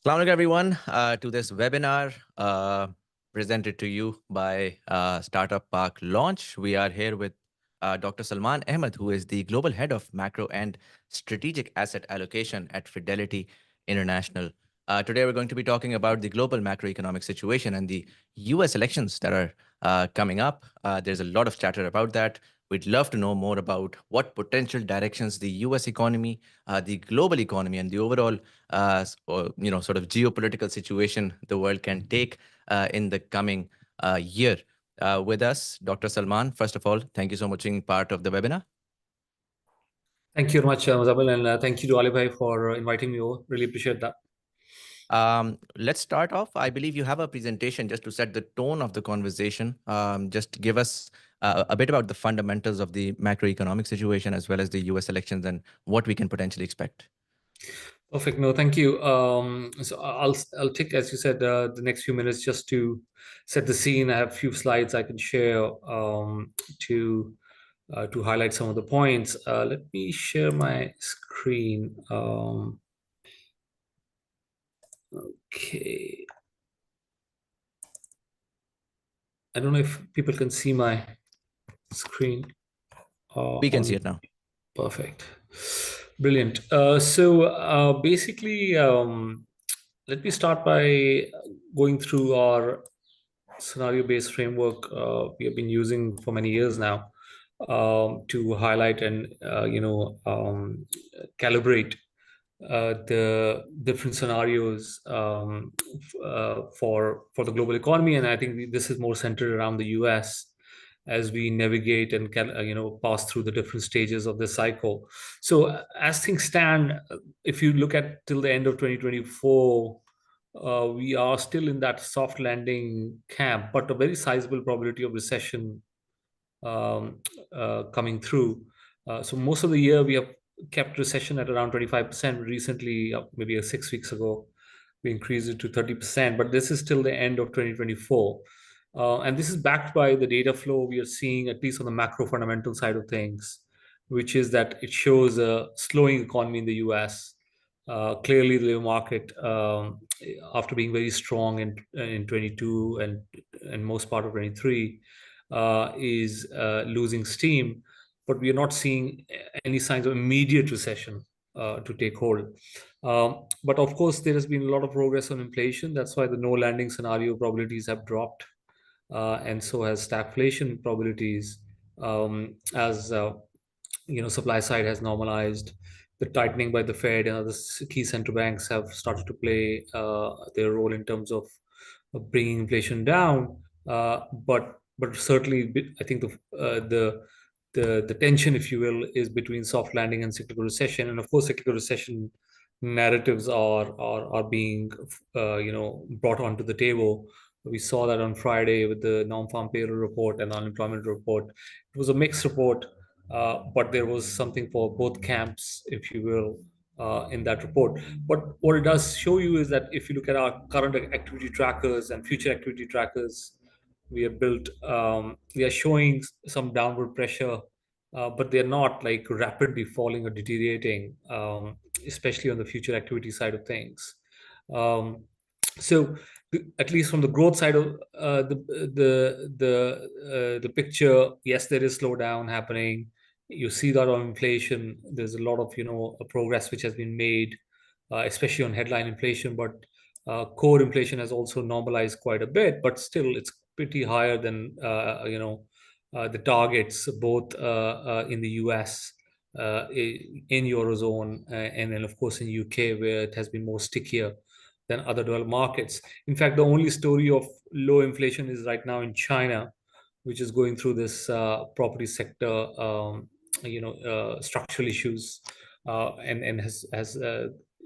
Welcome everyone to this webinar presented to you by Startup Paklaunch. We are here with Dr. Salman Ahmed, who is the Global Head of Macro and Strategic Asset Allocation at Fidelity International. Today we're going to be talking about the global macroeconomic situation and the US elections that are coming up. There's a lot of chatter about that. We'd love to know more about what potential directions the US economy, the global economy, and the overall sort of geopolitical situation the world can take in the coming year. With us, Dr. Salman, first of all, thank you so much for being part of the webinar. Thank you very much, Muzamil, and thank you to Ali for inviting me over. Really appreciate that. Let's start off. I believe you have a presentation just to set the tone of the conversation. Just give us a bit about the fundamentals of the macroeconomic situation as well as the US elections and what we can potentially expect. Perfect. No, thank you. So I'll take, as you said, the next few minutes just to set the scene. I have a few slides I can share to highlight some of the points. Let me share my screen. Okay. I don't know if people can see my screen. We can see it now. Perfect. Brilliant. Basically, let me start by going through our scenario-based framework we have been using for many years now to highlight and calibrate the different scenarios for the global economy. And I think this is more centered around the US as we navigate and pass through the different stages of the cycle. So as things stand, if you look at till the end of 2024, we are still in that soft landing camp, but a very sizable probability of recession coming through. So most of the year we have kept recession at around 25%. Recently, maybe 6 weeks ago, we increased it to 30%, but this is still the end of 2024. And this is backed by the data flow we are seeing, at least on the macro fundamental side of things, which is that it shows a slowing economy in the US. Clearly, the labor market, after being very strong in 22 and most part of 23, is losing steam, but we are not seeing any signs of immediate recession to take hold. But of course, there has been a lot of progress on inflation. That's why the no landing scenario probabilities have dropped, and so has stagflation probabilities as supply side has normalized. The tightening by the Fed and other key central banks have started to play their role in terms of bringing inflation down. But certainly, I think the tension, if you will, is between soft landing and cyclical recession. And of course, cyclical recession narratives are being brought onto the table. We saw that on Friday with the Nonfarm payroll report and unemployment report. It was a mixed report, but there was something for both camps, if you will, in that report. But what it does show you is that if you look at our current activity trackers and future activity trackers, we have built, we are showing some downward pressure, but they're not like rapidly falling or deteriorating, especially on the future activity side of things. So at least from the growth side of the picture, yes, there is slowdown happening. You see that on inflation. There's a lot of progress which has been made, especially on headline inflation. But core inflation has also normalized quite a bit, but still it's pretty higher than the targets both in the US, in Eurozone, and then of course in UK, where it has been more stickier than other developed markets. In fact, the only story of low inflation is right now in China, which is going through this property sector, structural issues, and has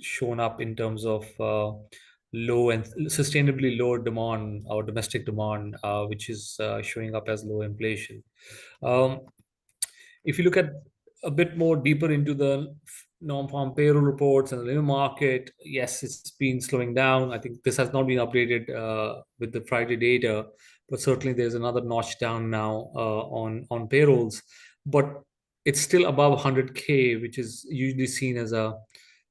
shown up in terms of low and sustainably lower demand, or domestic demand, which is showing up as low inflation. If you look at a bit more deeper into the non-farm payroll reports and the labor market, yes, it's been slowing down. I think this has not been updated with the Friday data, but certainly there's another notch down now on payrolls. But it's still above 100K, which is usually seen as a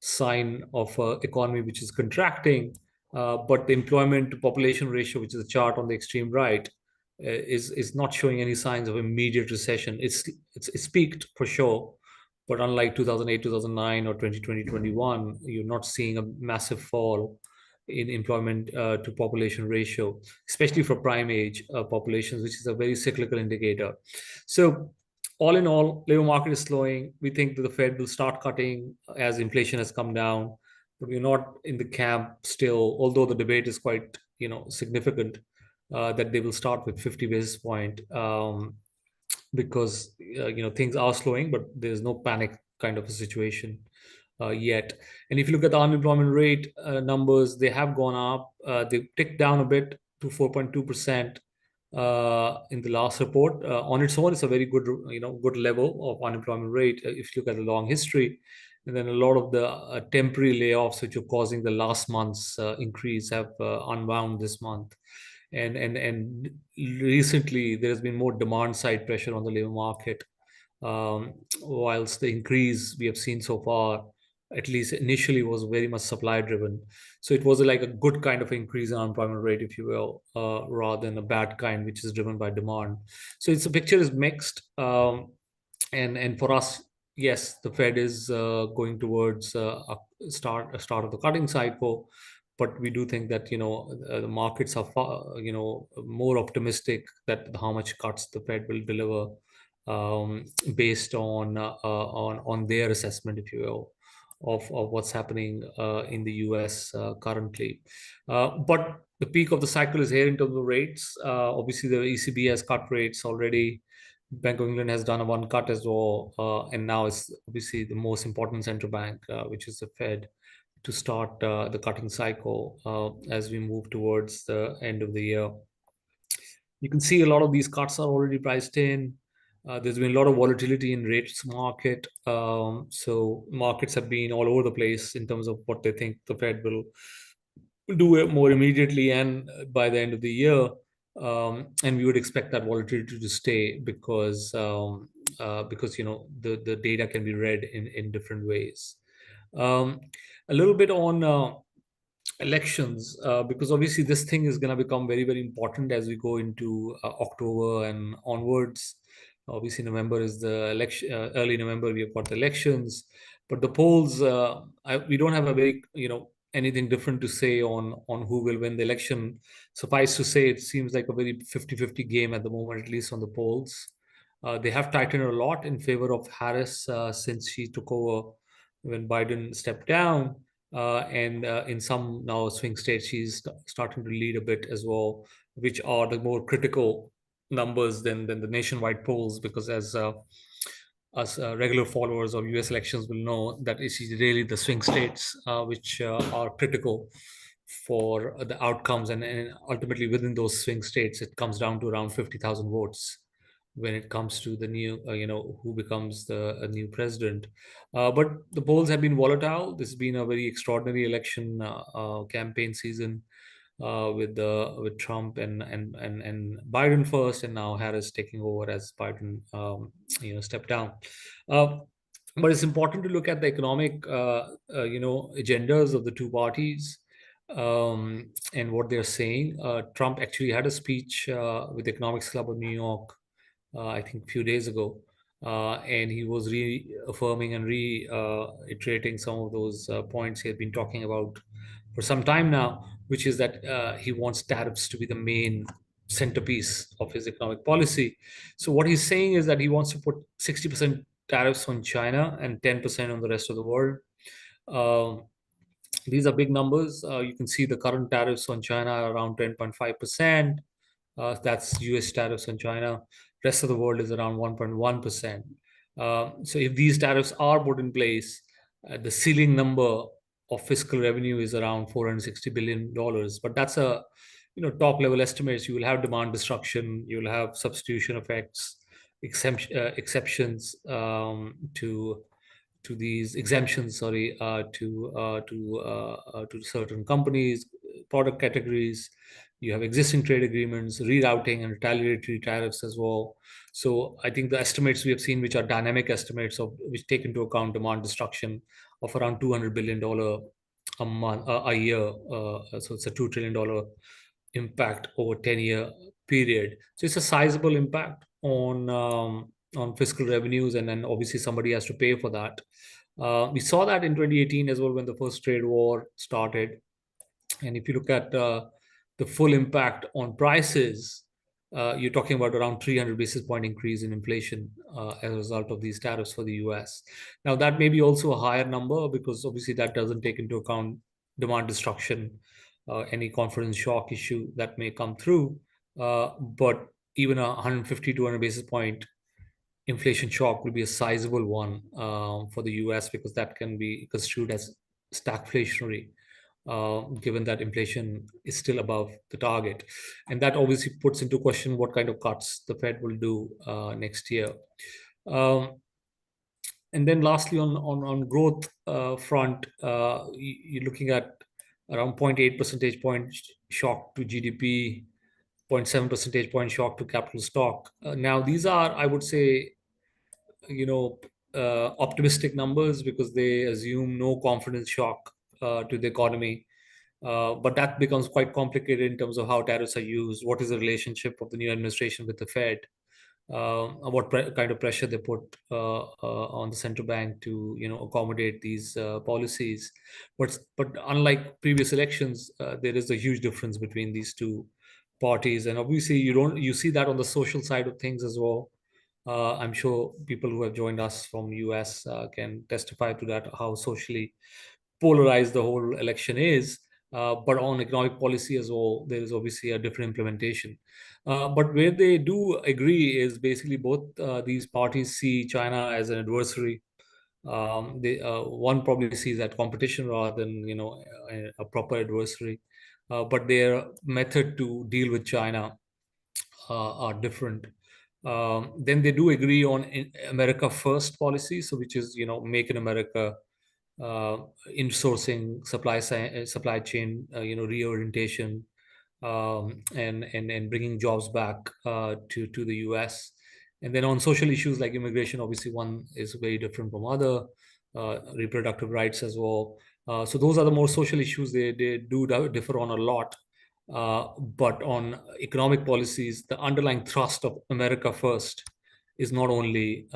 sign of economy which is contracting, but the employment to population ratio, which is the chart on the extreme right, is not showing any signs of immediate recession. It's peaked for sure, but unlike 2008, 2009, or 2020, 21, you're not seeing a massive fall in employment to population ratio, especially for prime age populations, which is a very cyclical indicator. So all in all, labor market is slowing. We think that the Fed will start cutting as inflation has come down, but we're not in the camp still, although the debate is quite, significant, that they will start with 50 basis point, because things are slowing, but there's no panic kind of a situation yet. And if you look at the unemployment rate numbers, they have gone up. They've ticked down a bit to 4.2% in the last report. On its own, it's a very good, good level of unemployment rate if you look at the long history. And then a lot of the temporary layoffs, which are causing the last month's increase, have unwound this month. And recently, there has been more demand side pressure on the labor market, whilst the increase we have seen so far, at least initially, was very much supply driven. So it was like a good kind of increase in unemployment rate, if you will, rather than a bad kind, which is driven by demand. So the picture is mixed. And for us, yes, the Fed is going towards a start of the cutting cycle, but we do think that the markets are far, more optimistic that how much cuts the Fed will deliver, based on their assessment, if you will, of what's happening in the US currently. But the peak of the cycle is here in terms of rates. Obviously, the ECB has cut rates already. Bank of England has done a one cut as well, and now it's obviously the most important central bank, which is the Fed, to start the cutting cycle as we move towards the end of the year. You can see a lot of these cuts are already priced in. There's been a lot of volatility in rates market. So markets have been all over the place in terms of what they think the Fed will do it more immediately and by the end of the year. And we would expect that volatility to stay because the data can be read in different ways. Um, a little bit on elections, because obviously this thing is going to become very, very important as we go into October and onwards. Obviously, November is the election. Early November, we have got the elections, but the polls. We don't have a very, anything different to say on who will win the election. Suffice to say, it seems like a very 50-50 game at the moment, at least on the polls. They have tightened a lot in favor of Harris since she took over when Biden stepped down. And in some now swing states, she's starting to lead a bit as well, which are the more critical numbers than the nationwide polls, because as us regular followers of US elections will know, that it's really the swing states which are critical for the outcomes. And ultimately, within those swing states, it comes down to around 50,000 votes when it comes to the new, who becomes the new president. But the polls have been volatile. This has been a very extraordinary election campaign season, with Trump and Biden first, and now Harris taking over as Biden stepped down. Uh, but it's important to look at the economic agendas of the two parties, and what they're saying. Trump actually had a speech with the Economics Club of New York, I think a few days ago, and he was reaffirming and reiterating some of those points he had been talking about for some time now, which is that he wants tariffs to be the main centerpiece of his economic policy. So what he's saying is that he wants to put 60% tariffs on China and 10% on the rest of the world. Um, these are big numbers. You can see the current tariffs on China are around 10.5%. That's US tariffs on China. Rest of the world is around 1.1%. So if these tariffs are put in place, the ceiling number of fiscal revenue is around $460 billion. But that's a top level estimates. You will have demand destruction. You will have substitution effects, exceptions to these exemptions, sorry, to certain companies, product categories. You have existing trade agreements, rerouting, and retaliatory tariffs as well. So I think the estimates we have seen, which are dynamic estimates of which take into account demand destruction of around $200 billion a month, a year. So it's a $2 trillion impact over 10-year period. So it's a sizable impact on fiscal revenues, and then obviously somebody has to pay for that. We saw that in 2018 as well when the first trade war started. And if you look at the full impact on prices, you're talking about around 300 basis point increase in inflation as a result of these tariffs for the US. Now, that may be also a higher number because obviously that doesn't take into account demand destruction, any confidence shock issue that may come through. But even a 150, 200 basis point inflation shock will be a sizable one for the US because that can be construed as stagflationary, given that inflation is still above the target. And that obviously puts into question what kind of cuts the Fed will do next year. And then lastly, on growth front, you're looking at around 0.8 percentage point shock to GDP, 0.7 percentage point shock to capital stock. Now, these are, I would say, optimistic numbers because they assume no confidence shock to the economy. But that becomes quite complicated in terms of how tariffs are used. What is the relationship of the new administration with the Fed? What kind of pressure they put on the central bank to accommodate these policies? But unlike previous elections, there is a huge difference between these two parties, and obviously you see that on the social side of things as well. I'm sure people who have joined us from US can testify to that, how socially polarized the whole election is. But on economic policy as well, there is obviously a different implementation. But where they do agree is basically both these parties see China as an adversary. One probably sees that competition rather than a proper adversary. But their method to deal with China are different. Then they do agree on America First policy, so which is make in America, uh, insourcing, supply chain, reorientation, and bringing jobs back to the U.S. And then on social issues like immigration, obviously one is very different from other, reproductive rights as well. So those are the more social issues they do differ on a lot. But on economic policies, the underlying thrust of America First is not only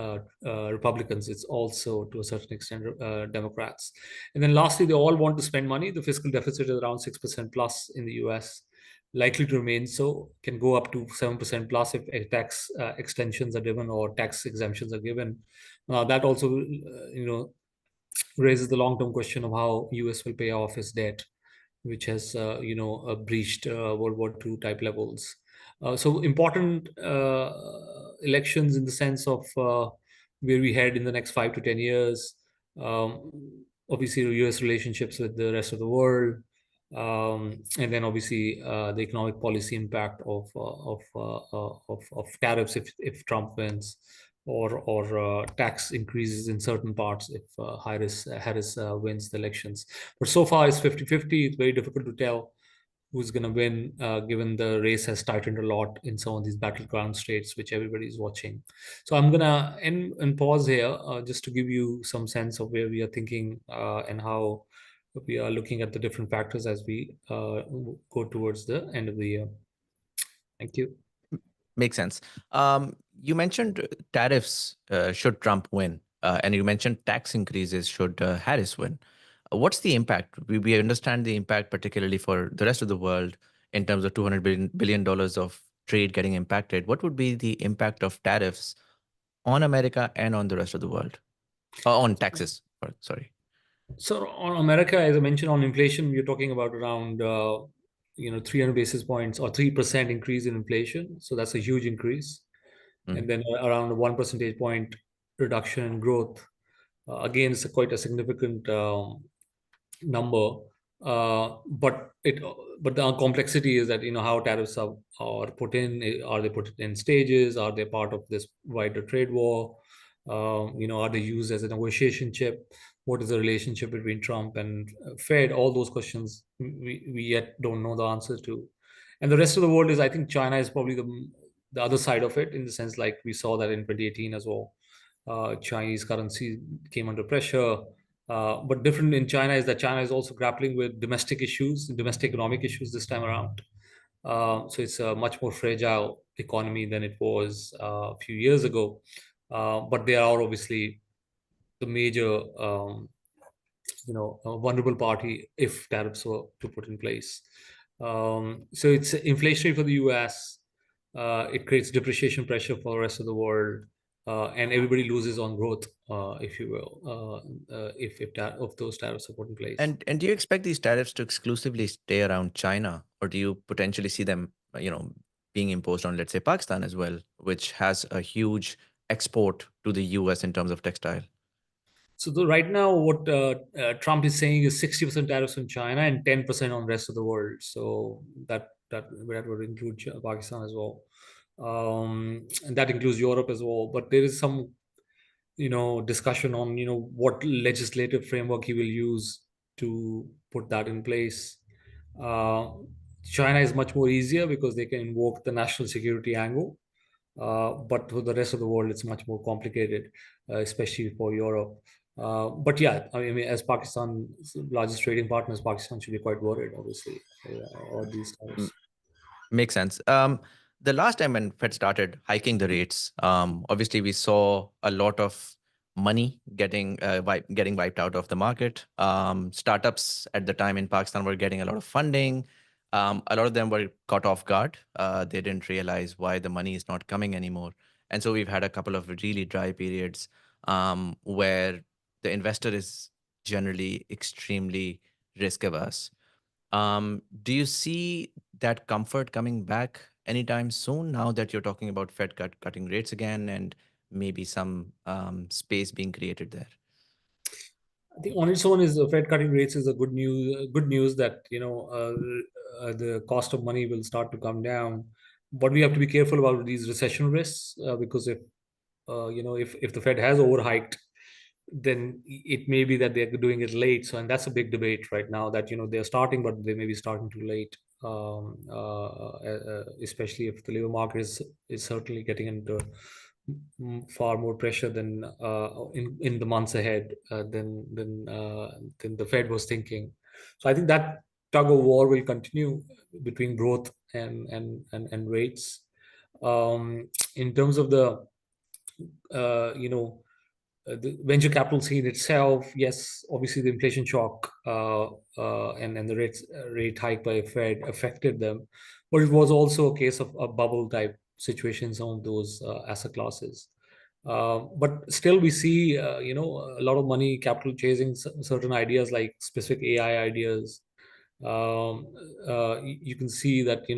Republicans, it's also to a certain extent Democrats. And then lastly, they all want to spend money. The fiscal deficit is around 6% plus in the US, likely to remain so, can go up to 7% plus if tax extensions are given or tax exemptions are given. That also, raises the long-term question of how US will pay off its debt, which has breached World War II type levels. So important elections in the sense of where we head in the next 5 to 10 years. Um, Obviously, U.S. relationships with the rest of the world, and then obviously the economic policy impact of tariffs if Trump wins, or tax increases in certain parts if Harris wins the elections. But so far, it's 50-50. It's very difficult to tell who's going to win, given the race has tightened a lot in some of these battleground states, which everybody is watching. So I'm going to end and pause here just to give you some sense of where we are thinking and how we are looking at the different factors as we go towards the end of the year. Thank you. Makes sense. You mentioned tariffs should Trump win, and you mentioned tax increases should Harris win. What's the impact? We understand the impact, particularly for the rest of the world, in terms of $200 billion of trade getting impacted. What would be the impact of tariffs on America and on the rest of the world? On taxes, sorry. So on America, as I mentioned, on inflation, we're talking about around 300 basis points or 3% increase in inflation. So that's a huge increase. And then around 1 percentage point reduction in growth. Again, it's quite a significant number. But the complexity is that how tariffs are put in. Are they put in stages? Are they part of this wider trade war? Are they used as a negotiation chip? What is the relationship between Trump and Fed? All those questions we yet don't know the answer to. And the rest of the world is, I think, China is probably the other side of it, in the sense like we saw that in 2018 as well. Chinese currency came under pressure. But different in China is that China is also grappling with domestic issues, domestic economic issues this time around. So it's a much more fragile economy than it was a few years ago. But they are obviously the major, vulnerable party if tariffs were to put in place. So it's inflationary for the U.S. It creates depreciation pressure for the rest of the world, and everybody loses on growth, if you will, if those tariffs are put in place. And do you expect these tariffs to exclusively stay around China, or do you potentially see them, being imposed on, let's say, Pakistan as well, which has a huge export to the US in terms of textile? So right now, what Trump is saying is 60% tariffs on China and 10% on the rest of the world. So that would include Pakistan as well, and that includes Europe as well. But there is some discussion on what legislative framework he will use to put that in place. Uh, China is much more easier because they can invoke the national security angle, but for the rest of the world, it's much more complicated, especially for Europe. But yeah, I mean, as Pakistan's largest trading partners, Pakistan should be quite worried, obviously, about these tariffs. Makes sense. The last time when Fed started hiking the rates, obviously we saw a lot of money getting wiped out of the market. Startups at the time in Pakistan were getting a lot of funding. A lot of them were caught off guard. They didn't realize why the money is not coming anymore, and so we've had a couple of really dry periods where the investor is generally extremely risk averse. Do you see that comfort coming back anytime soon now that you're talking about Fed cutting rates again and maybe some space being created there? I think on its own is the Fed cutting rates is a good news that the cost of money will start to come down. But we have to be careful about these recession risks, because if the Fed has overhiked, then it may be that they're doing it late. So, and that's a big debate right now, that they're starting, but they may be starting too late. Especially if the labor market is certainly getting into far more pressure than in the months ahead, than the Fed was thinking. So I think that tug of war will continue between growth and rates. In terms of the the venture capital scene itself, yes, obviously the inflation shock, and the rate hike by Fed affected them, but it was also a case of a bubble type situation in some of those asset classes. But still, we see a lot of money capital chasing certain ideas like specific AI ideas. You can see that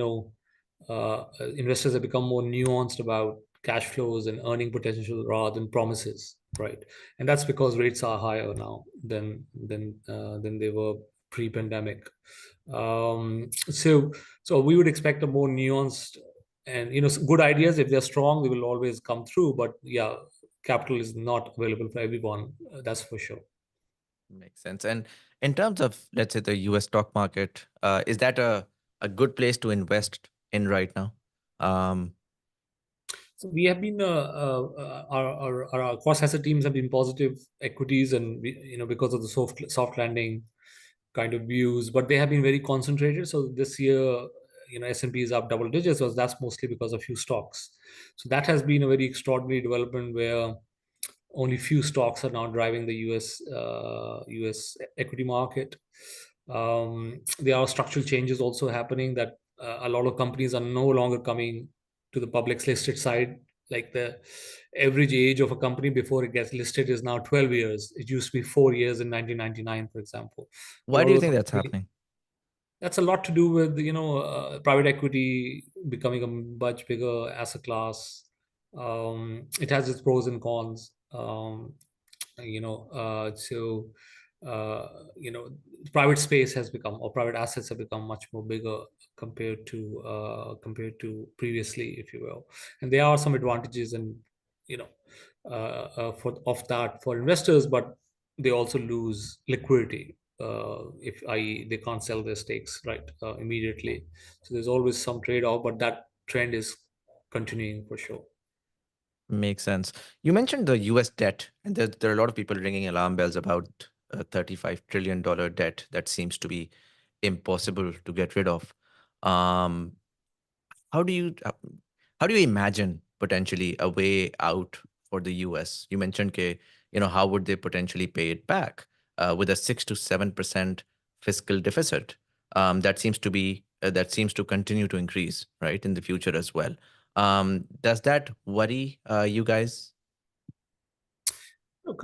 investors have become more nuanced about cash flows and earning potential rather than promises, right? And that's because rates are higher now than they were pre-pandemic. So we would expect a more nuanced, and good ideas, if they're strong, they will always come through. But yeah, capital is not available for everyone. That's for sure. Makes sense. And in terms of, let's say, the US stock market, is that a good place to invest in right now? Um, So we have been our cross asset teams have been positive equities, and because of the soft landing kind of views, but they have been very concentrated. So this year, S&P is up double digits, so that's mostly because of few stocks. So that has been a very extraordinary development where only few stocks are now driving the US equity market. There are structural changes also happening, that a lot of companies are no longer coming to the public's listed side. Like the average age of a company before it gets listed is now 12 years. It used to be 4 years in 1999, for example. A why lot do you of the think that's company, happening? that's a lot to do with private equity becoming a much bigger asset class. It has its pros and cons. So uh, you know private space has become, or private assets have become much more bigger compared to previously, if you will. And there are some advantages in you know, for of that for investors, but they also lose liquidity if they can't sell their stakes right immediately. So there's always some trade-off, but that trend is continuing for sure. Makes sense. You mentioned the US debt, and there are a lot of people ringing alarm bells about a $35 trillion debt that seems to be impossible to get rid of. Um, how do you how do you imagine potentially a way out for the US? You mentioned, how would they potentially pay it back with a 6 to 7% fiscal deficit? That seems to continue to increase, right, in the future as well. Does that worry you guys? Look,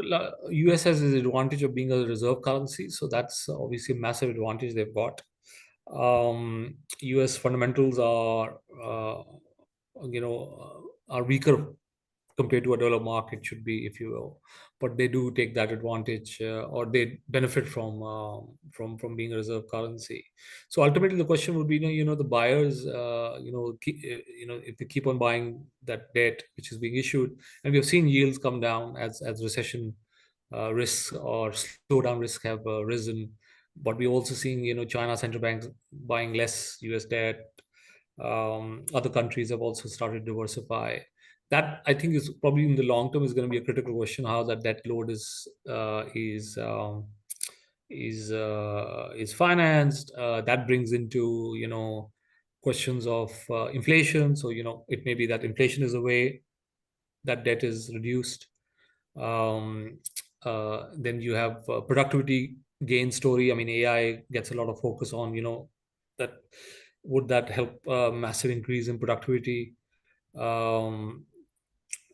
US has the advantage of being a reserve currency, so that's obviously a massive advantage they've got. US fundamentals are weaker compared to a dollar market should be, if you will. But they do take that advantage, or they benefit from being a reserve currency. So ultimately, the question would be, the buyers, if they keep on buying that debt which is being issued, and we have seen yields come down as recession risks or slowdown risks have risen. But we're also seeing, China central banks buying less US debt. Other countries have also started to diversify. That I think is probably in the long term is going to be a critical question, how that debt load is financed. That brings into, questions of inflation. So, it may be that inflation is away, that debt is reduced. um, then you have productivity gain story. I mean, AI gets a lot of focus on, that would that help massive increase in productivity. um,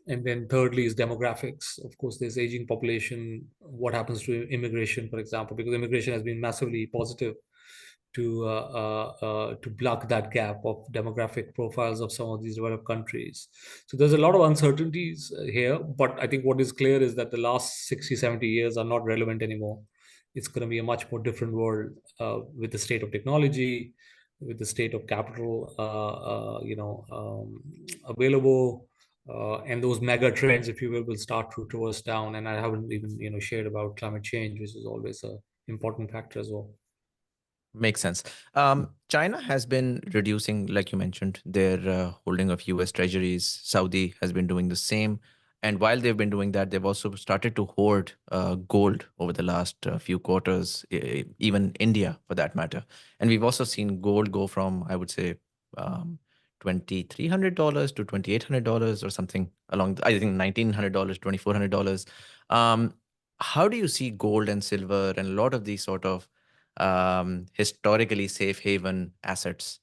and then thirdly is demographics. Of course, there's aging population. What happens to immigration, for example, because immigration has been massively positive to block that gap of demographic profiles of some of these developed countries. So there's a lot of uncertainties here, but I think what is clear is that the last 60, 70 years are not relevant anymore. It's going to be a much more different world with the state of technology, with the state of capital, available. And those mega trends, if you will start to reverse down. And I haven't even, shared about climate change, which is always a important factor as well. Makes sense. China has been reducing, like you mentioned, their holding of US treasuries. Saudi has been doing the same. And while they've been doing that, they've also started to hoard gold over the last few quarters, even India for that matter. And we've also seen gold go from, I would say, $2,300 to $2,800 or something along, I think $1,900, $2,400. Um, how do you see gold and silver and a lot of these sort of historically safe haven assets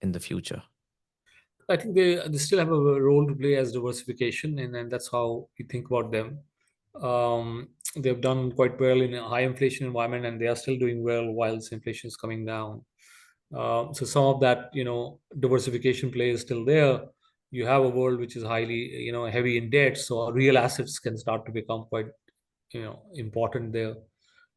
in the future? I think they still have a role to play as diversification, and that's how we think about them. They've done quite well in a high inflation environment, and they are still doing well whilst inflation is coming down. So some of that, diversification play is still there. You have a world which is highly, heavy in debt, so real assets can start to become quite, important there.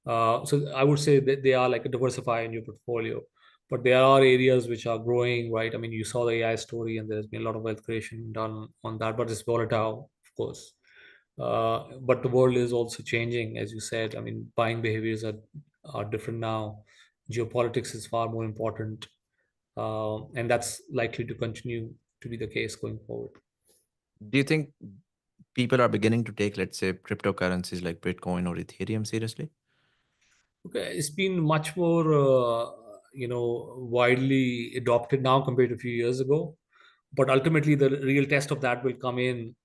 So I would say that they are like a diversifier in your portfolio, but there are areas which are growing, right? I mean, you saw the AI story, and there's been a lot of wealth creation done on that, but it's volatile, of course. But the world is also changing, as you said. I mean, buying behaviors are different now. Geopolitics is far more important, and that's likely to continue to be the case going forward. Do you think people are beginning to take, let's say, cryptocurrencies like Bitcoin or Ethereum seriously? Okay, it's been much more, widely adopted now compared to a few years ago. But ultimately, the real test of that will come in,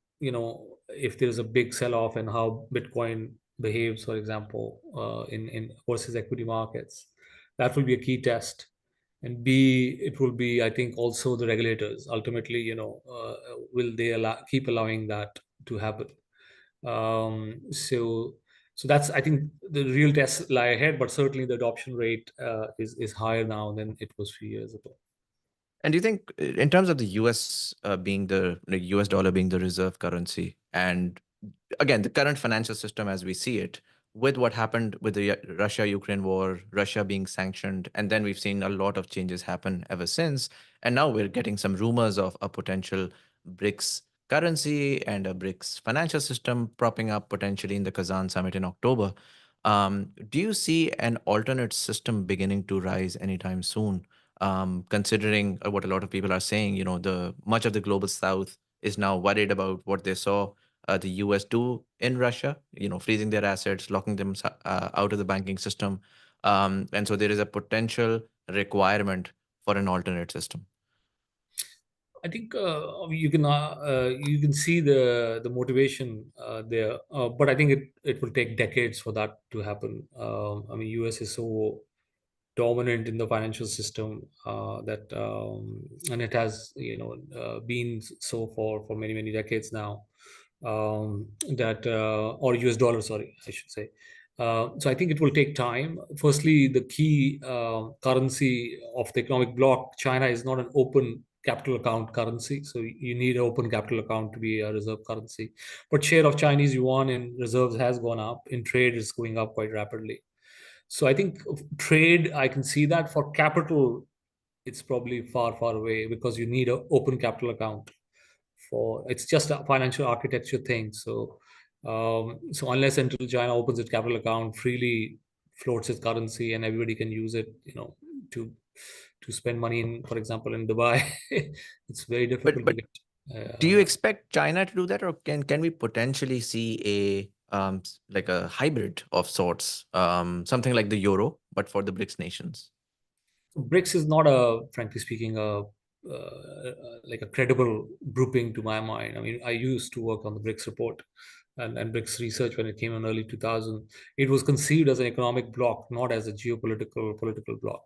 if there is a big sell-off and how Bitcoin behaves, for example, in versus equity markets. That will be a key test. And B, it will be, I think, also the regulators. Ultimately, will they keep allowing that to happen? So that's, I think, the real tests lie ahead, but certainly the adoption rate is higher now than it was a few years ago. And do you think, in terms of the US being the US dollar being the reserve currency, and again, the current financial system as we see it, with what happened with the Russia-Ukraine war, Russia being sanctioned, and then we've seen a lot of changes happen ever since, and now we're getting some rumors of a potential BRICS currency and a BRICS financial system propping up potentially in the Kazan summit in October. Do you see an alternate system beginning to rise anytime soon? Considering what a lot of people are saying, the much of the global South is now worried about what they saw the US do in Russia, freezing their assets, locking them out of the banking system. And so there is a potential requirement for an alternate system. I think you can see the motivation there, but I think it will take decades for that to happen. I mean, US is so dominant in the financial system that and it has been so for many decades now, that or US dollar, sorry, I should say. So I think it will take time. Firstly, the key currency of the economic bloc, China, is not an open capital account currency. So you need an open capital account to be a reserve currency. But share of Chinese yuan in reserves has gone up. In trade, it's going up quite rapidly. So I think trade, I can see that. For capital, it's probably far away because you need an open capital account. For it's just a financial architecture thing. So unless until China opens its capital account, freely floats its currency, and everybody can use it, to spend money in, for example, in Dubai, it's very But difficult to but get. do you expect China to do that, or can we potentially see like a hybrid of sorts, something like the euro, but for the BRICS nations? BRICS is not frankly speaking, like a credible grouping to my mind. I mean, I used to work on the BRICS report and BRICS research when it came in early 2000. It was conceived as an economic bloc, not as a geopolitical political bloc.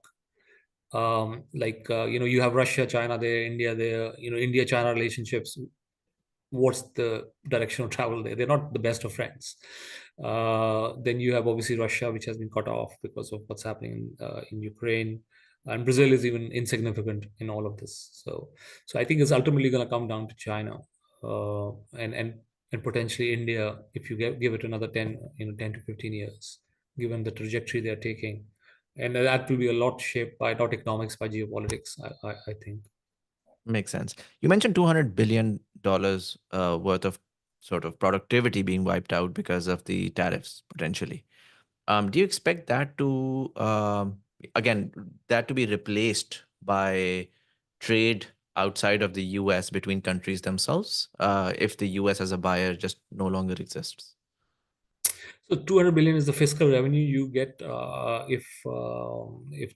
You have Russia, China there, India there. India China relationships, what's the direction of travel there? They're not the best of friends. Then you have obviously Russia, which has been cut off because of what's happening in Ukraine, and Brazil is even insignificant in all of this. So I think it's ultimately going to come down to China, and potentially India if you give it another 10 to 15 years, given the trajectory they're taking, and that will be a lot shaped by not economics, by geopolitics. I think. Makes sense. You mentioned $200 billion worth of sort of productivity being wiped out because of the tariffs potentially. Do you expect that to again that to be replaced by trade outside of the US between countries themselves, if the US as a buyer just no longer exists? So 200 billion is the fiscal revenue you get if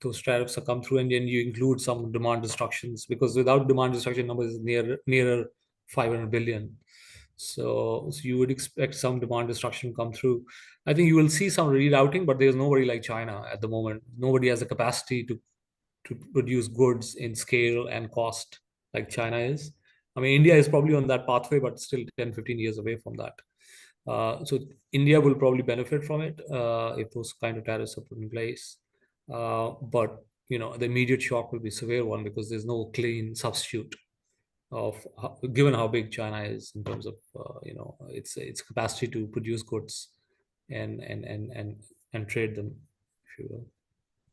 those tariffs are come through, and then you include some demand destructions, because without demand destruction, numbers is nearer 500 billion. So you would expect some demand destruction come through. I think you will see some rerouting, but there's nobody like China at the moment. Nobody has the capacity to produce goods in scale and cost like China is. I mean, India is probably on that pathway, but still 10, 15 years away from that. So India will probably benefit from it if those kind of tariffs are put in place. But the immediate shock will be a severe one, because there's no clean substitute given how big China is in terms of its capacity to produce goods and trade them, if you will.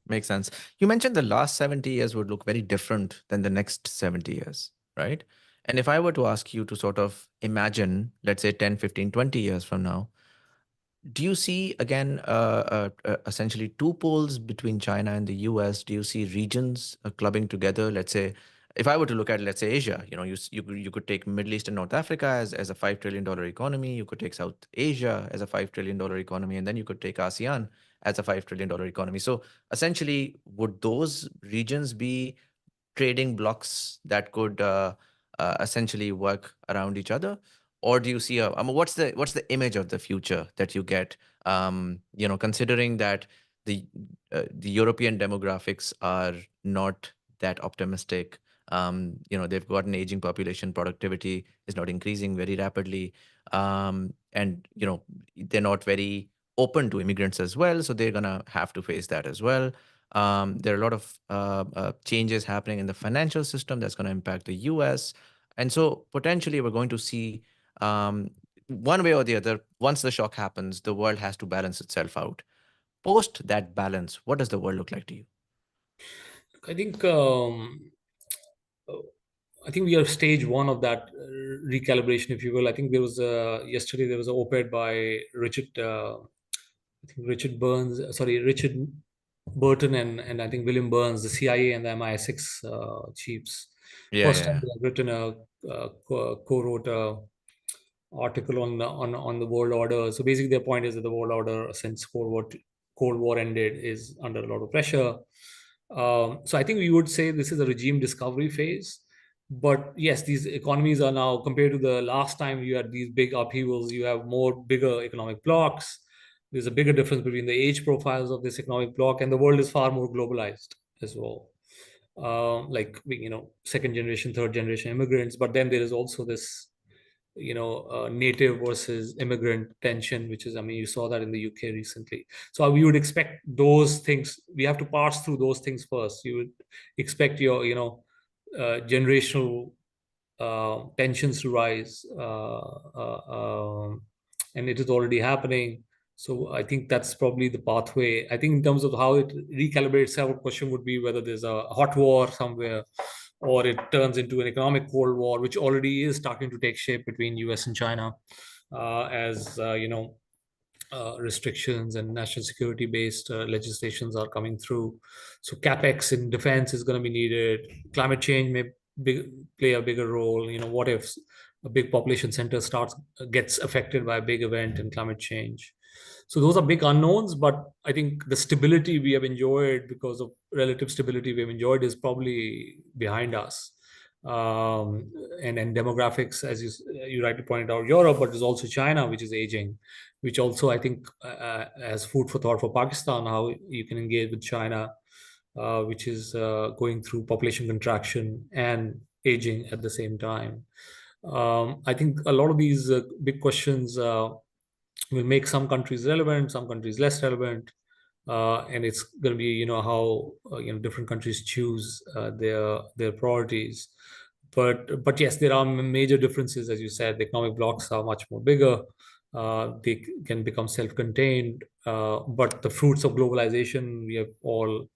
Makes sense. You mentioned the last 70 years would look very different than the next 70 years, right? And if I were to ask you to sort of imagine, let's say 10, 15, 20 years from now, do you see again essentially two poles between China and the US? Do you see regions clubbing together? Let's say, if I were to look at, let's say, Asia, you could take Middle East and North Africa as a $5 trillion economy. You could take South Asia as a $5 trillion economy, and then you could take ASEAN as a $5 trillion economy. So essentially, would those regions be trading blocks that could essentially work around each other? Or do you see I mean, what's the image of the future that you get, considering that the European demographics are not that optimistic. They've got an aging population, productivity is not increasing very rapidly, and they're not very open to immigrants as well, so they're gonna have to face that as well. There are a lot of changes happening in the financial system that's going to impact the US. And so potentially we're going to see, one way or the other, once the shock happens, the world has to balance itself out. Post that balance, what does the world look like to you? I think I think we are stage one of that recalibration, if you will. I think there was yesterday there was an op-ed by Richard, I think Richard Burns, sorry, Richard Burton and I think William Burns, the CIA and the MI6 chiefs. Yeah, First yeah, time yeah. they have written co-wrote a article on the world order. So basically, their point is that the world order since Cold War ended is under a lot of pressure. So I think we would say this is a regime discovery phase. But yes, these economies are now, compared to the last time you had these big upheavals, you have more bigger economic blocks. There's a bigger difference between the age profiles of this economic bloc, and the world is far more globalized as well. Like, second generation, third generation immigrants. But then there is also this native versus immigrant tension, which is, I mean, you saw that in the UK recently. So we would expect those things. We have to pass through those things first. You would expect your, generational tensions to rise, and it is already happening. So I think that's probably the pathway. I think in terms of how it recalibrates, our question would be whether there's a hot war somewhere, or it turns into an economic cold war, which already is starting to take shape between US and China, as restrictions and national security based legislations are coming through. So capex in defense is going to be needed. Climate change may play a bigger role. What if a big population center gets affected by a big event in climate change? So those are big unknowns, but I think the stability we have enjoyed, because of relative stability we have enjoyed, is probably behind us. And demographics, as you rightly pointed out, Europe, but there's also China, which is aging, which also I think has food for thought for Pakistan, how you can engage with China, which is going through population contraction and aging at the same time. I think a lot of these big questions will make some countries relevant, some countries less relevant, and it's going to be how different countries choose their priorities. But yes, there are major differences, as you said. The economic blocks are much more bigger. They can become self-contained, but the fruits of globalization we have all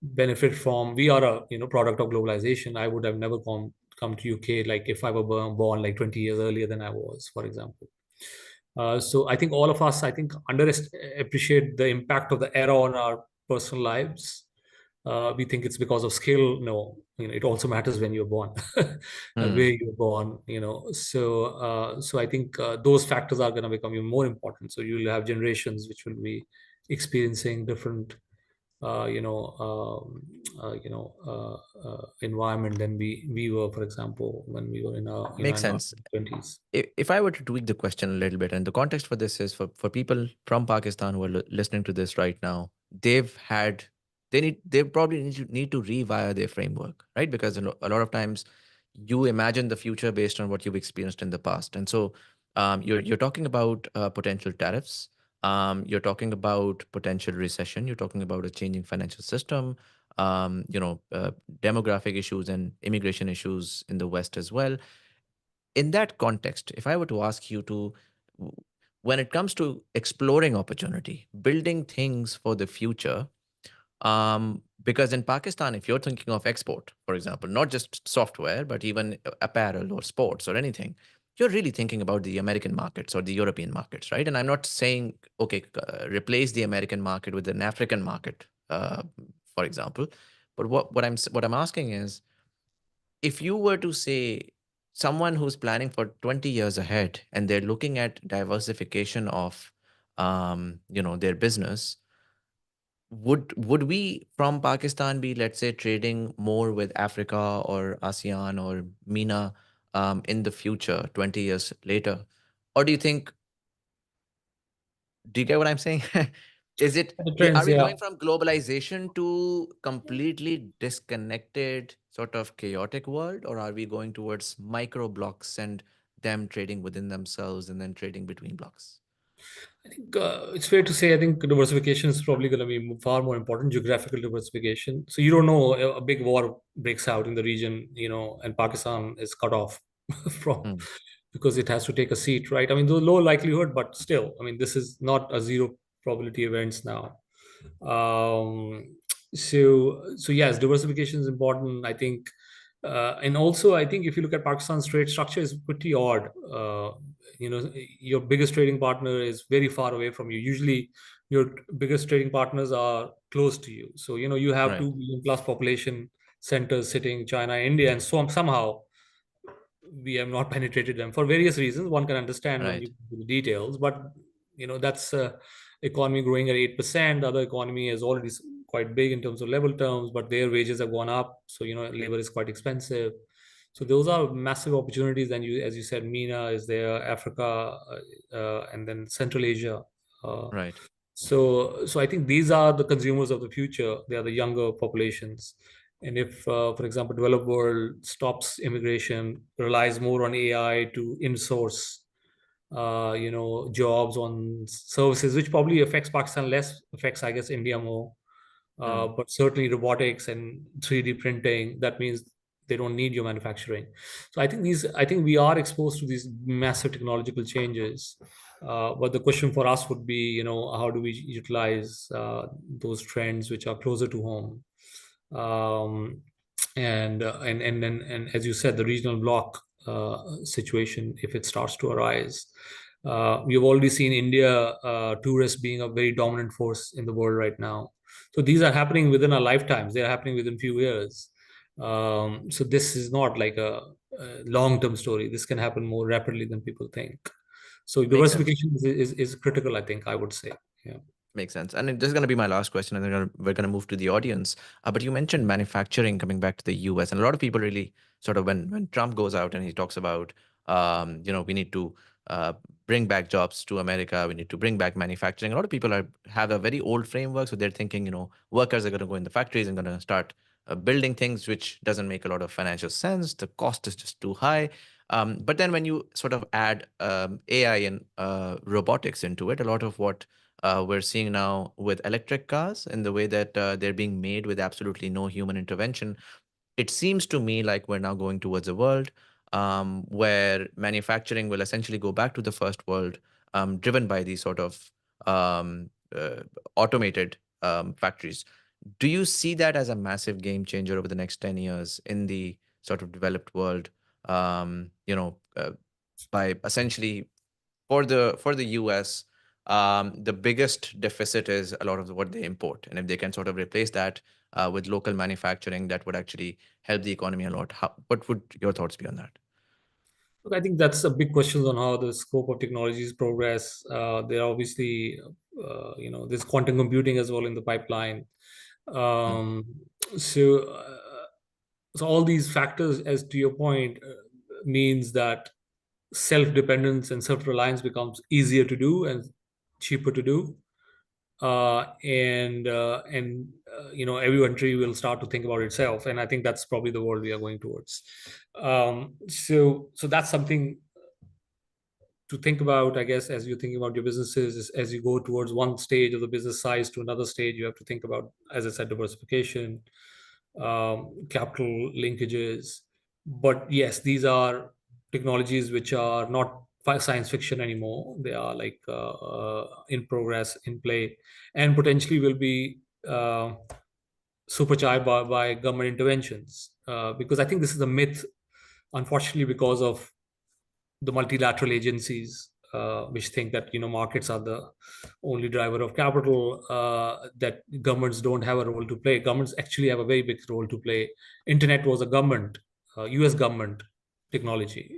benefit from. We are a product of globalization. I would have never come to UK like if I were born like 20 years earlier than I was, for example. So I think all of us, I think, appreciate the impact of the era on our personal lives. We think it's because of skill. No, it also matters when you're born, and Hmm. where you're born. So I think those factors are going to become even more important. So you'll have generations which will be experiencing different, environment than we were, for example, when we were in our Makes in our sense. 20s. If I were to tweak the question a little bit, and the context for this is for people from Pakistan who are listening to this right now, they've had they probably need to rewire their framework, right? Because a lot of times you imagine the future based on what you've experienced in the past, and so you're talking about potential tariffs. You're talking about potential recession. You're talking about a changing financial system. Demographic issues and immigration issues in the West as well. In that context, if I were to ask you to, when it comes to exploring opportunity, building things for the future, because in Pakistan, if you're thinking of export, for example, not just software, but even apparel or sports or anything, you're really thinking about the American markets or the European markets, right? And I'm not saying, okay, replace the American market with an African market, for example. But what I'm asking is, if you were to say someone who's planning for 20 years ahead and they're looking at diversification of their business, would we from Pakistan be, let's say, trading more with Africa or ASEAN or MENA in the future 20 years later? Or do you think, do you get what I'm saying? Is it, The trends, are we yeah. going from globalization to completely disconnected, sort of chaotic world, or are we going towards micro blocks and them trading within themselves and then trading between blocks? I think it's fair to say, I think diversification is probably going to be far more important, geographical diversification. So you don't know, a big war breaks out in the region, and Pakistan is cut off from, Hmm. because it has to take a seat, right? I mean, there's low likelihood, but still, I mean, this is not a zero probability events now. Um, so yes, diversification is important. I think And also, I think if you look at Pakistan's trade structure, is pretty odd. Your biggest trading partner is very far away from you. Usually, your biggest trading partners are close to you. So, you have Right. 2 billion plus population centers sitting China, India, and so somehow we have not penetrated them for various reasons. One can understand when you Right. do the details, but that's economy growing at 8%. The other economy is already quite big in terms of level terms, but their wages have gone up, so labor is quite expensive. So those are massive opportunities. And as you said, MENA is there, Africa, and then Central Asia. Uh, Right. so I think these are the consumers of the future. They are the younger populations. And if, for example, developed world stops immigration, relies more on AI to insource, jobs on services, which probably affects Pakistan less, affects, I guess, India more. Mm. But certainly robotics and 3D printing, that means they don't need your manufacturing. So I think we are exposed to these massive technological changes. But the question for us would be, how do we utilize those trends which are closer to home? Um, and as you said, the regional block situation, if it starts to arise, we've already seen India tourists being a very dominant force in the world right now. So these are happening within our lifetimes. They are happening within few years. So this is not like a long-term story. This can happen more rapidly than people think. So Makes sense. diversification is critical, I think, I would say. Yeah. Makes sense. And this is going to be my last question, and then we're going to move to the audience. But you mentioned manufacturing coming back to the US, and a lot of people really sort of when Trump goes out and he talks about, we need to uh, bring back jobs to America, we need to bring back manufacturing. A lot of people have a very old framework, so they're thinking, workers are going to go in the factories and going to start building things, which doesn't make a lot of financial sense. The cost is just too high. But then when you sort of add AI and robotics into it, a lot of what we're seeing now with electric cars and the way that they're being made with absolutely no human intervention, it seems to me like we're now going towards a world where manufacturing will essentially go back to the first world, driven by these sort of automated factories. Do you see that as a massive game changer over the next 10 years in the sort of developed world? Um, you know, uh, by essentially for the US, the biggest deficit is a lot of what they import, and if they can sort of replace that with local manufacturing, that would actually help the economy a lot. What would your thoughts be on that? Look, I think that's a big question on how the scope of technologies progress. There are obviously, there's quantum computing as well in the pipeline. Mm. Um, so, uh, so all these factors, as to your point, means that self-dependence and self-reliance becomes easier to do and cheaper to do. Every country will start to think about itself, and I think that's probably the world we are going towards. So that's something to think about, I guess, as you're thinking about your businesses. As you go towards one stage of the business size to another stage, you have to think about, as I said, diversification, capital linkages. But yes, these are technologies which are not science fiction anymore. They are like in progress, in play, and potentially will be supercharged by government interventions. Because I think this is a myth, unfortunately, because of the multilateral agencies, which think that markets are the only driver of capital, that governments don't have a role to play. Governments actually have a very big role to play. Internet was a government, U.S. government technology.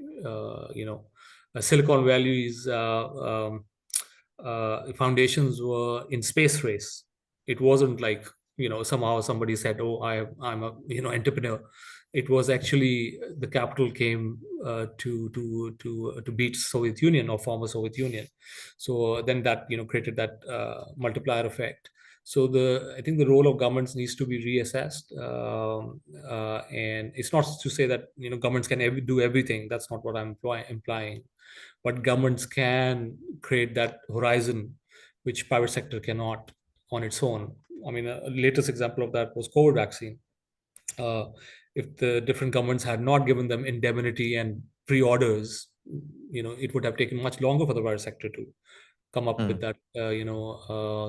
Silicon Valley's foundations were in space race. It wasn't like somehow somebody said, "Oh, I'm a entrepreneur." It was actually the capital came to beat Soviet Union or former Soviet Union. So then that created that multiplier effect. So I think the role of governments needs to be reassessed, and it's not to say that governments can do everything. That's not what I'm implying. But governments can create that horizon, which private sector cannot on its own. I mean, a latest example of that was COVID vaccine. uh, if the different governments had not given them indemnity and pre-orders, it would have taken much longer for the private sector to come up with Mm. that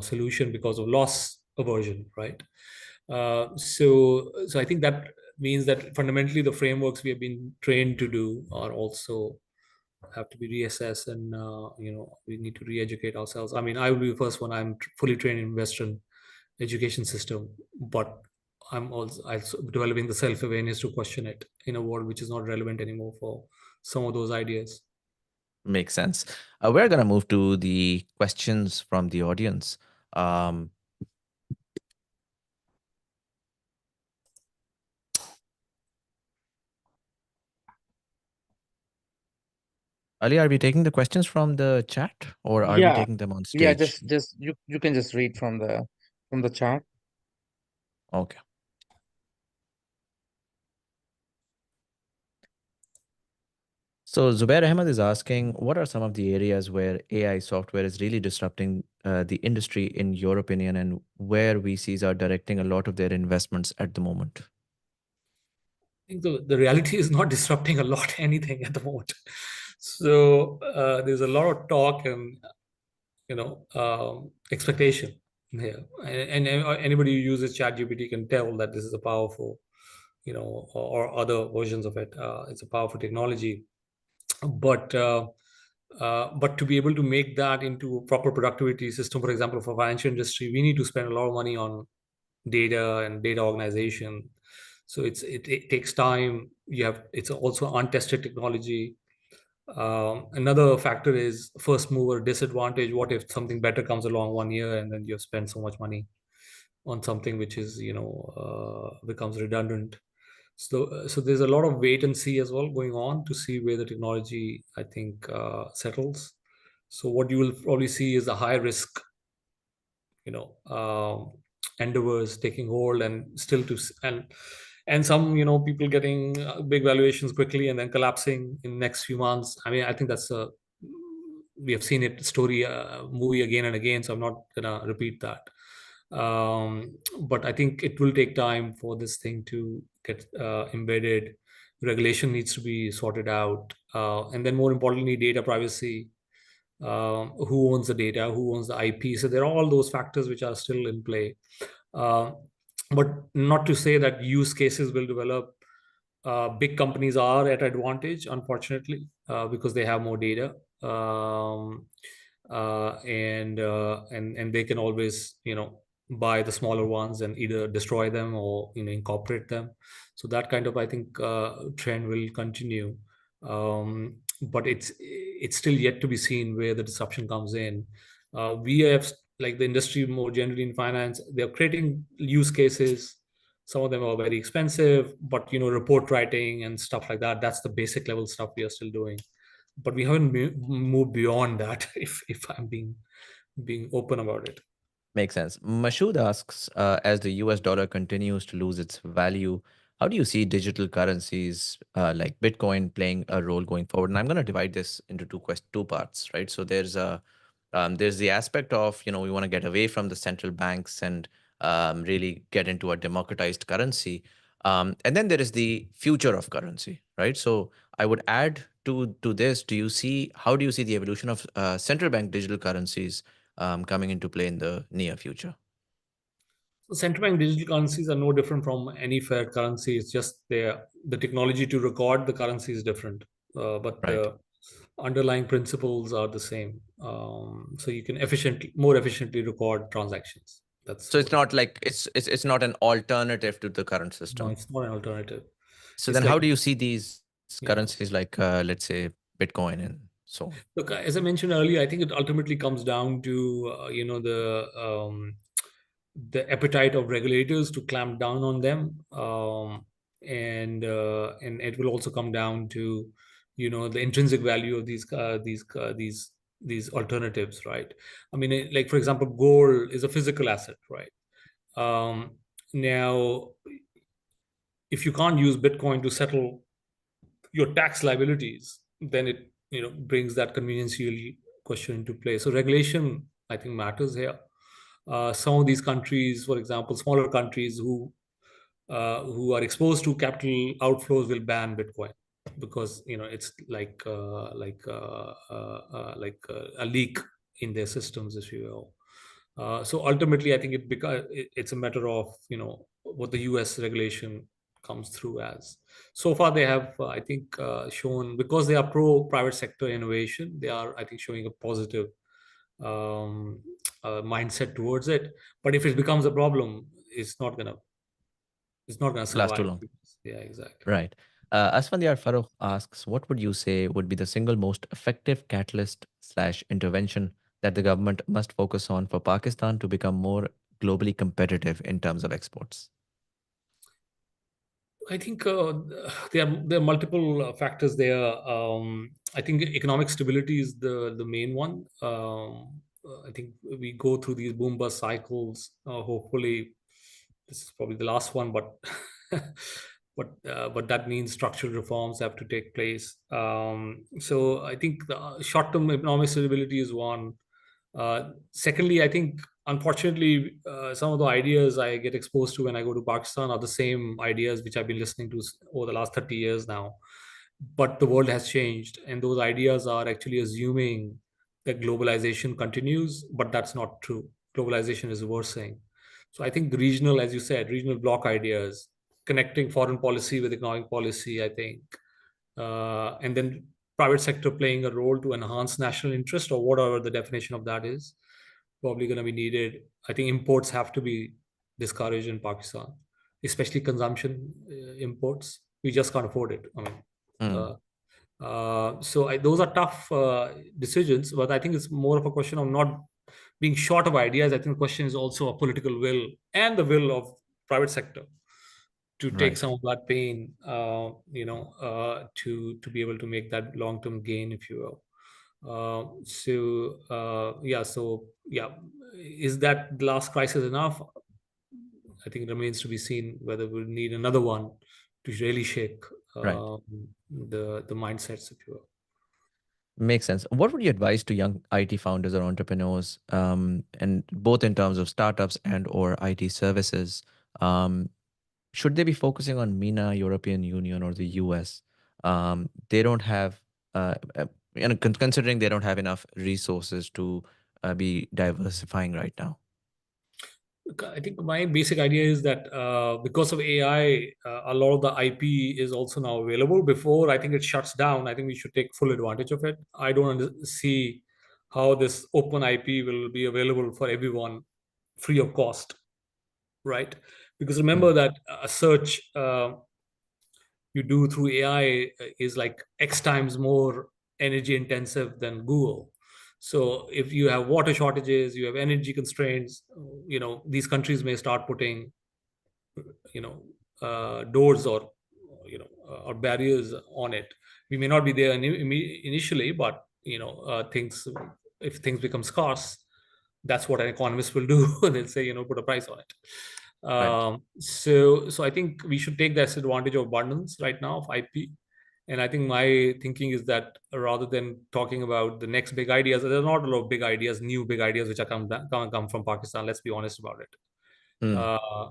solution because of loss aversion, right? So I think that means that fundamentally the frameworks we have been trained to do are also have to be reassessed, and we need to re-educate ourselves. I mean, I will be the first one. I'm fully trained in Western education system, but I'm also developing the self-awareness to question it in a world which is not relevant anymore for some of those ideas. Makes sense. We're going to move to the questions from the audience. Um, Ali, are we taking the questions from the chat or are we Yeah, taking them on yeah, stage? just you can just read from the chat. Okay. So Zubair Ahmed is asking, what are some of the areas where AI software is really disrupting the industry, in your opinion, and where VCs are directing a lot of their investments at the moment? I think the reality is not disrupting a lot anything at the moment. So there's a lot of talk and expectation here, and anybody who uses ChatGPT can tell that this is a powerful, or other versions of it. It's a powerful technology, but but to be able to make that into a proper productivity system, for example, for financial industry, we need to spend a lot of money on data and data organization. So it takes time. It's also untested technology. Another factor is first mover disadvantage. What if something better comes along 1 year and then you've spent so much money on something which is becomes redundant. So there's a lot of wait and see as well going on to see where the technology, I think, settles. So what you will probably see is a high risk, you know, endeavors taking hold, and still to and some people getting big valuations quickly and then collapsing in the next few months. I mean, I think that's a we have seen it story movie again and again, so I'm not gonna repeat that. But I think it will take time for this thing to get embedded. Regulation needs to be sorted out, and then more importantly, data privacy. Who owns the data? Who owns the IP? So there are all those factors which are still in play. Uh, but not to say that use cases will develop. Big companies are at advantage, unfortunately, because they have more data, and they can always buy the smaller ones and either destroy them or incorporate them. So that kind of, I think, trend will continue. But it's still yet to be seen where the disruption comes in. We have, like the industry more generally in finance, they're creating use cases. Some of them are very expensive, but report writing and stuff like that, that's the basic level stuff we are still doing. But we haven't moved beyond that, if I'm being open about it. Makes sense. Mashood asks, as the US dollar continues to lose its value, how do you see digital currencies like Bitcoin playing a role going forward? And I'm going to divide this into two parts, right? So there's the aspect of, we want to get away from the central banks and really get into a democratized currency. And then there is the future of currency, right? So I would add to this, how do you see the evolution of central bank digital currencies coming into play in the near future? So central bank digital currencies are no different from any fiat currency. It's just the technology to record the currency is different, but Right. the underlying principles are the same. So you can more efficiently record transactions. That's So it's what it not like it's not an alternative to the current No, system. it's not an alternative. So It's then like, how do you see these yeah. currencies like let's say Bitcoin and so on? Look, as I mentioned earlier, I think it ultimately comes down to the appetite of regulators to clamp down on them, and it will also come down to the intrinsic value of these alternatives, right? I mean, like for example, gold is a physical asset, right? Now, if you can't use Bitcoin to settle your tax liabilities, then it brings that conveniential question into play. So regulation, I think, matters here. Some of these countries, for example, smaller countries who are exposed to capital outflows will ban Bitcoin because it's a leak in their systems, if you will. So ultimately, I think it's a matter of what the U.S. regulation comes through as. So far, they have, I think, shown, because they are pro private sector innovation, they are, I think, showing a positive um, mindset towards it. But if it becomes a problem, it's not gonna Last too survive. long. Yeah, exactly. Right. Asfandyar Farooq asks, what would you say would be the single most effective catalyst slash intervention that the government must focus on for Pakistan to become more globally competitive in terms of exports? I think there are multiple factors there. I think economic stability is the main one. I think we go through these boom bust cycles. Hopefully, this is probably the last one, but but that means structural reforms have to take place. So I think the short-term economic stability is one. Secondly, I think unfortunately some of the ideas I get exposed to when I go to Pakistan are the same ideas which I've been listening to over the last 30 years now. But the world has changed, and those ideas are actually assuming that globalization continues, but that's not true. Globalization is worsening. So I think the regional, as you said, regional block ideas, connecting foreign policy with economic policy, I think, and then private sector playing a role to enhance national interest, or whatever the definition of that is, probably going to be needed. I think imports have to be discouraged in Pakistan, especially consumption imports. We just can't afford it. I mean, Mm, uh, those are tough decisions, but I think it's more of a question of not being short of ideas. I think the question is also a political will and the will of private sector to take right. some of that pain, to be able to make that long term gain, if you will. Yeah, is that the last crisis enough? I think it remains to be seen whether we need another one to really shake Right. the mindsets, if you will. Makes sense. What would you advise to young IT founders or entrepreneurs, and both in terms of startups and or IT services? Um, should they be focusing on MENA, European Union, or the US? They don't have, considering they don't have enough resources to be diversifying right now. I think my basic idea is that because of AI, a lot of the IP is also now available. Before, I think it shuts down. I think we should take full advantage of it. I don't see how this open IP will be available for everyone free of cost, right? Because remember Mm, that a search you do through AI is like X times more energy intensive than Google. So if you have water shortages, you have energy constraints, these countries may start putting, doors or, or barriers on it. We may not be there initially, but, things, if things become scarce, that's what an economist will do. They'll say, put a price on it. right. So I think we should take this advantage of abundance right now of IP. And I think my thinking is that rather than talking about the next big ideas, there are not a lot of big ideas, new big ideas, which are come from Pakistan. Let's be honest about it. Mm, Uh,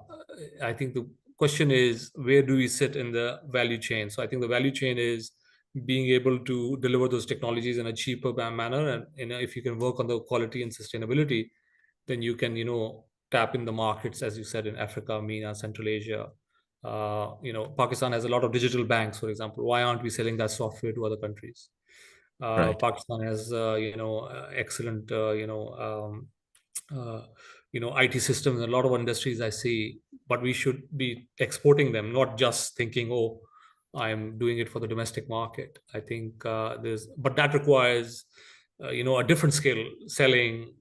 I think the question is, where do we sit in the value chain? So I think the value chain is being able to deliver those technologies in a cheaper manner, and if you can work on the quality and sustainability, then you can tap in the markets, as you said, in Africa, MENA, Central Asia. Pakistan has a lot of digital banks, for example. Why aren't we selling that software to other countries? right. Pakistan has excellent IT systems and a lot of industries I see, but we should be exporting them, not just thinking, oh, I'm doing it for the domestic market. I think but that requires a different skill, selling,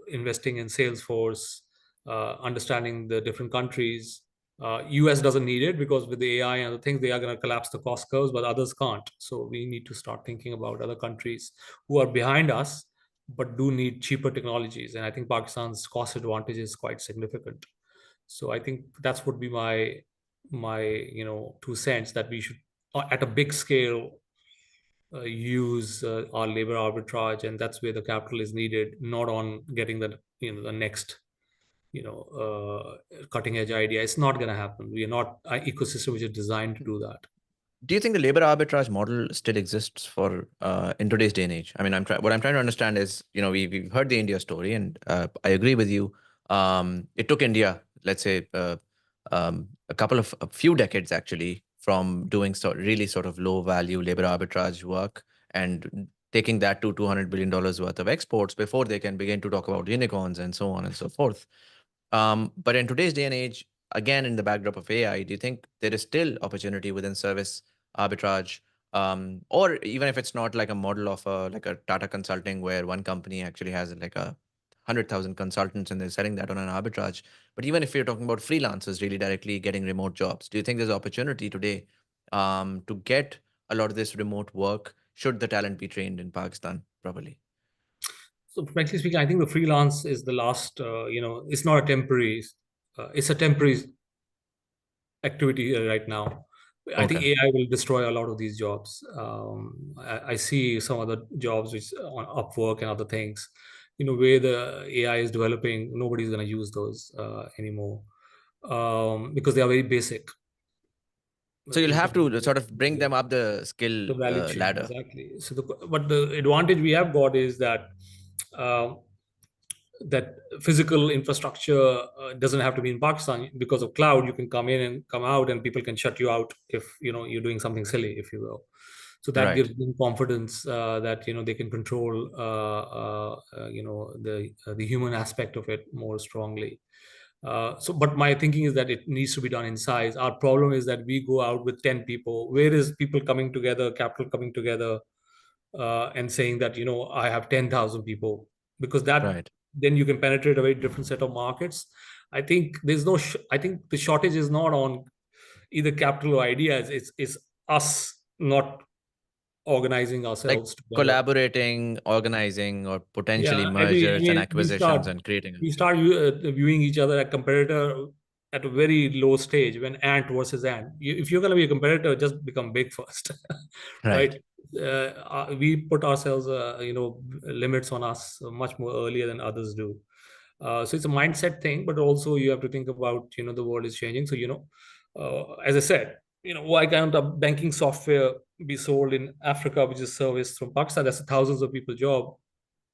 investing in Salesforce, understanding the different countries. US doesn't need it because with the AI and the things, they are going to collapse the cost curves, but others can't. So we need to start thinking about other countries who are behind us but do need cheaper technologies. And I think Pakistan's cost advantage is quite significant. So I think that's would be my 2 cents, that we should at a big scale use our labor arbitrage, and that's where the capital is needed, not on getting the next cutting edge idea. It's not going to happen. We are not an ecosystem which is designed to do that. Do you think the labor arbitrage model still exists for in today's day and age? I mean, what I'm trying to understand is, we've heard the India story, and I agree with you. It took India, let's say, a few decades actually from doing really sort of low value labor arbitrage work and taking that to $200 billion worth of exports before they can begin to talk about unicorns and so on and so forth. But in today's day and age, again, in the backdrop of AI, do you think there is still opportunity within service arbitrage? Or even if it's not like a model of like a Tata Consulting where one company actually has like 100,000 consultants and they're selling that on an arbitrage. But even if you're talking about freelancers really directly getting remote jobs, do you think there's opportunity today to get a lot of this remote work should the talent be trained in Pakistan properly? So frankly speaking, I think the freelance is the last. It's not a temporary. It's a temporary activity right now. I think Okay. AI will destroy a lot of these jobs. I see some other jobs which on Upwork and other things. Where the AI is developing, nobody's going to use those anymore because they are very basic. So you'll In have terms to of sort of bring them up the skill the value chain, ladder. exactly. So, but the advantage we have got is that uh, that physical infrastructure doesn't have to be in Pakistan because of cloud. You can come in and come out, and people can shut you out if you're doing something silly, if you will. So that Right. gives them confidence that they can control the human aspect of it more strongly. But my thinking is that it needs to be done in size. Our problem is that we go out with 10 people. Where is people coming together, capital coming together, and saying that I have 10,000 people, because that Right. then you can penetrate a very different set of markets. I think I think the shortage is not on either capital or ideas. It's us not organizing Like ourselves together. collaborating, organizing, or potentially Yeah, agree. I mergers and mean, acquisitions and creating we start viewing each other a competitor at a very low stage when ant versus ant. If you're going to be a competitor, just become big first, right. right? We put ourselves, limits on us much more earlier than others do. So it's a mindset thing, but also you have to think about, the world is changing. So, as I said, why can't a banking software be sold in Africa, which is serviced from Pakistan? That's thousands of people job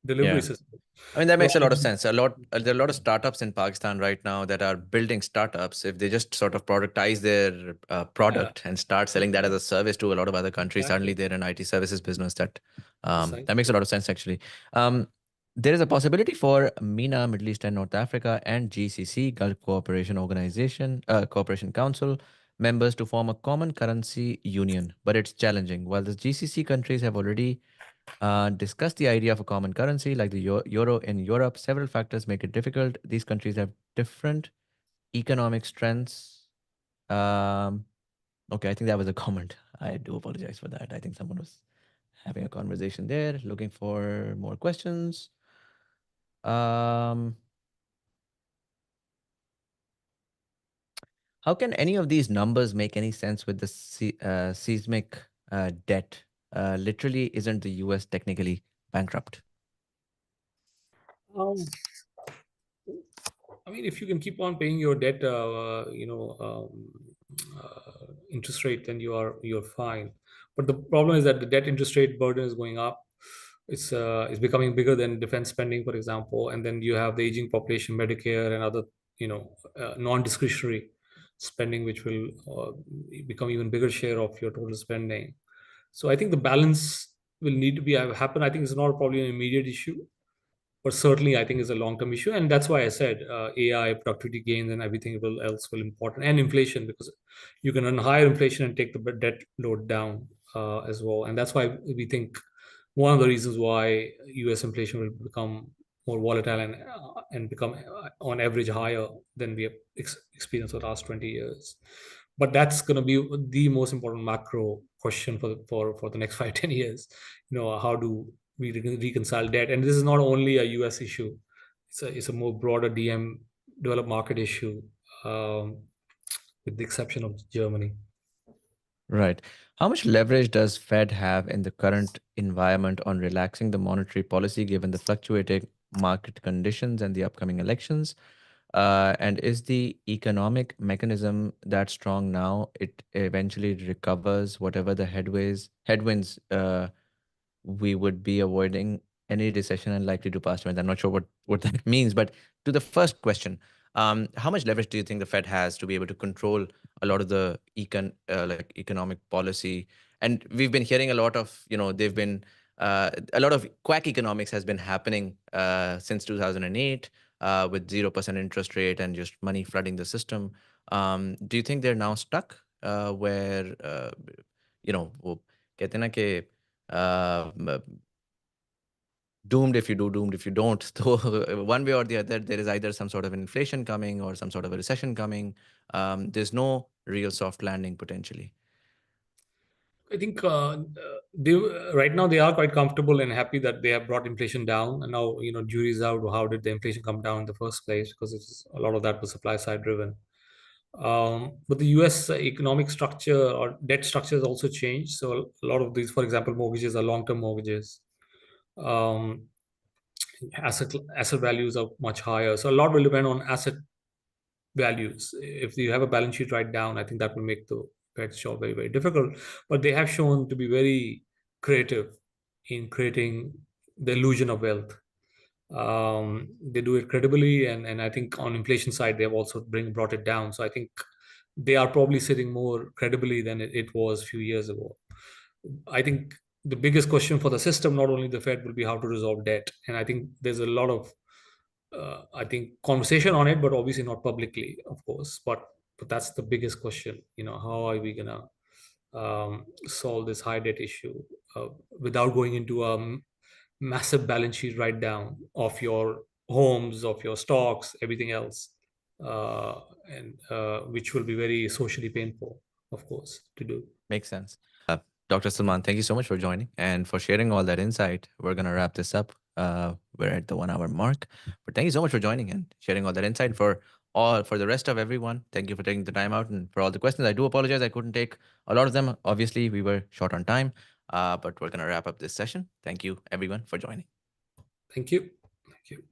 delivery Yeah. system. I mean, that Why? makes a lot of sense. There are a lot of startups in Pakistan right now that are building startups. If they just sort of productize their Yeah, product and start selling that as a service to a lot of other countries, suddenly exactly. they're an IT services business. That makes a Precisely. lot of sense, actually. There is a possibility for MENA, Middle East and North Africa, and GCC, Gulf Cooperation Council members to form a common currency union, but it's challenging. While the GCC countries have already discuss the idea of a common currency like the euro in Europe. Several factors make it difficult. These countries have different economic strengths. Um, okay, I think that was a comment. I do apologize for that. I think someone was having a conversation there, looking for more questions. Um, how can any of these numbers make any sense with the seismic debt? Literally, isn't the US technically bankrupt? Um, I mean, if you can keep on paying your debt, interest rate, then you're fine. But the problem is that the debt interest rate burden is going up. It's becoming bigger than defense spending, for example, and then you have the aging population, Medicare, and other non-discretionary spending, which will become even bigger share of your total spending. So I think the balance will need to be happen. I think it's not probably an immediate issue, but certainly I think is a long-term issue, and that's why I said AI, productivity gains, and everything else will important, and inflation, because you can earn higher inflation and take the debt load down as well, and that's why we think one of the reasons why U.S. inflation will become more volatile and become on average higher than we have experienced for the last 20 years. But that's going to be the most important macro question for the next 5-10 years. How do we reconcile debt? And this is not only a US issue, it's a more broader DM developed market issue, um, with the exception of Germany. Right. How much leverage does Fed have in the current environment on relaxing the monetary policy given the fluctuating market conditions and the upcoming elections? And is the economic mechanism that strong now? It eventually recovers whatever the headwinds we would be avoiding any recession and likely to pass trends. I'm not sure what that means, but to the first question, How much leverage do you think the Fed has to be able to control a lot of the economic policy? And we've been hearing a lot of, they've been a lot of quack economics has been happening since 2008 with 0% interest rate and just money flooding the system. Do you think they're now stuck where, वो कहते हैं ना कि doomed if you do, doomed if you don't. So one way or the other, there is either some sort of an inflation coming or some sort of a recession coming. There's no real soft landing potentially. I think they right now they are quite comfortable and happy that they have brought inflation down, and now jury's out. How did the inflation come down in the first place? Because a lot of that was supply side driven. But the U.S. economic structure or debt structure has also changed. So a lot of these, for example, mortgages are long-term mortgages. Asset values are much higher. So a lot will depend on asset values. If you have a balance sheet write down, I think that will make the Fed's job very, very difficult. But they have shown to be very creative in creating the illusion of wealth. They do it credibly, and I think on inflation side, they have also brought it down. So I think they are probably sitting more credibly than it was a few years ago. I think the biggest question for the system, not only the Fed, will be how to resolve debt. And I think there's a lot of I think conversation on it, but obviously not publicly, of course. But that's the biggest question. How are we gonna solve this high debt issue without going into a massive balance sheet write down of your homes, of your stocks, everything else, and which will be very socially painful, of course, to do. Makes sense. Dr. Salman, thank you so much for joining and for sharing all that insight. We're going to wrap this up. We're at the 1 hour mark, but thank you so much for joining and sharing all that insight. For the rest of everyone, thank you for taking the time out and for all the questions. I do apologize I couldn't take a lot of them. Obviously, we were short on time, but we're going to wrap up this session. Thank you, everyone, for joining. Thank you. Thank you.